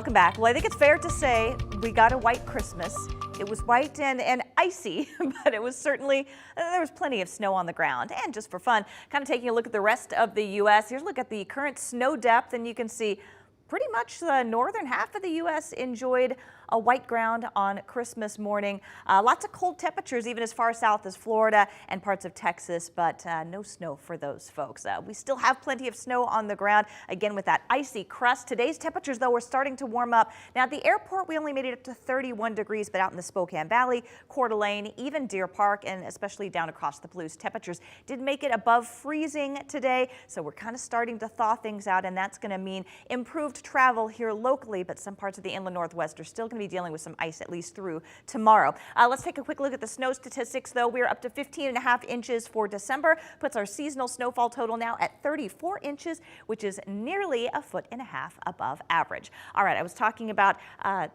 Welcome back. Well, I think it's fair to say we got a white Christmas. It was white and icy, but it was certainly, there was plenty of snow on the ground. And just for fun, kind of taking a look at the rest of the U.S. Here's a look at the current snow depth, and you can see pretty much the northern half of the U.S. enjoyed a white ground on Christmas morning. Lots of cold temperatures even as far south as Florida and parts of Texas, but no snow for those folks. We still have plenty of snow on the ground, again with that icy crust. Today's temperatures, though, are starting to warm up. Now at the airport, we only made it up to 31 degrees, but out in the Spokane Valley, Coeur d'Alene, even Deer Park, and especially down across the Blues, temperatures did make it above freezing today. So we're kind of starting to thaw things out, and that's going to mean improved travel here locally, but some parts of the inland Northwest are still going to be dealing with some ice at least through tomorrow. Let's take a quick look at the snow statistics, though. We're up to 15.5 inches for December, puts our seasonal snowfall total now at 34 inches, which is nearly a 1.5 feet above average. All right, I was talking about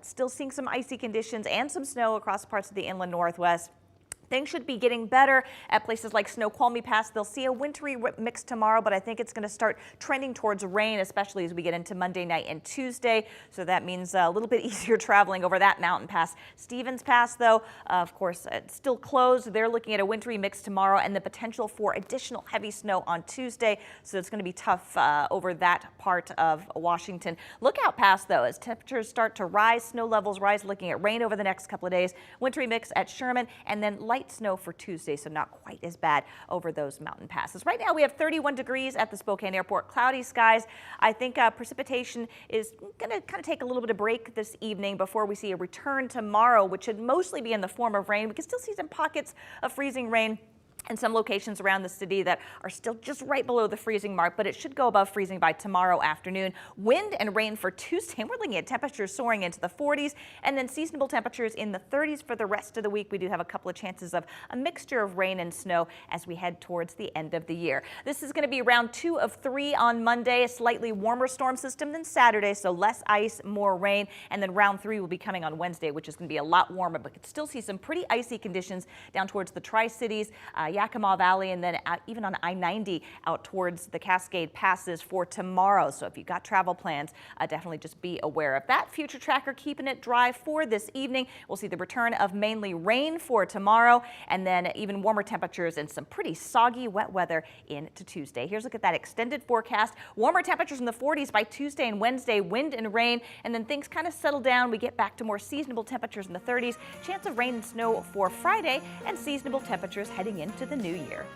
still seeing some icy conditions and some snow across parts of the inland Northwest. Things should be getting better at places like Snoqualmie Pass. They'll see a wintry mix tomorrow, but I think it's going to start trending towards rain, especially as we get into Monday night and Tuesday. So that means a little bit easier traveling over that mountain pass. Stevens Pass, though, of course, it's still closed. They're looking at a wintry mix tomorrow and the potential for additional heavy snow on Tuesday. So it's going to be tough over that part of Washington. Lookout Pass, though, as temperatures start to rise, snow levels rise, looking at rain over the next couple of days. Wintry mix at Sherman, and then light snow for Tuesday, so not quite as bad over those mountain passes. Right now we have 31 degrees at the Spokane Airport, cloudy skies. I think precipitation is going to kind of take a little bit of break this evening before we see a return tomorrow, which should mostly be in the form of rain. We can still see some pockets of freezing rain and some locations around the city that are still just right below the freezing mark, but it should go above freezing by tomorrow afternoon. Wind and rain for Tuesday. We're looking at temperatures soaring into the 40s, and then seasonable temperatures in the 30s for the rest of the week. We do have a couple of chances of a mixture of rain and snow as we head towards the end of the year. This is going to be round 2 of 3 on Monday, a slightly warmer storm system than Saturday, so less ice, more rain, and then round 3 will be coming on Wednesday, which is going to be a lot warmer, but could still see some pretty icy conditions down towards the Tri-Cities, Yakima Valley, and then even on I-90 out towards the Cascade Passes for tomorrow. So if you've got travel plans, definitely just be aware of that. Future Tracker keeping it dry for this evening. We'll see the return of mainly rain for tomorrow, and then even warmer temperatures and some pretty soggy wet weather into Tuesday. Here's a look at that extended forecast. Warmer temperatures in the 40s by Tuesday and Wednesday, wind and rain, and then things kind of settle down. We get back to more seasonable temperatures in the 30s. Chance of rain and snow for Friday, and seasonable temperatures heading into the new year.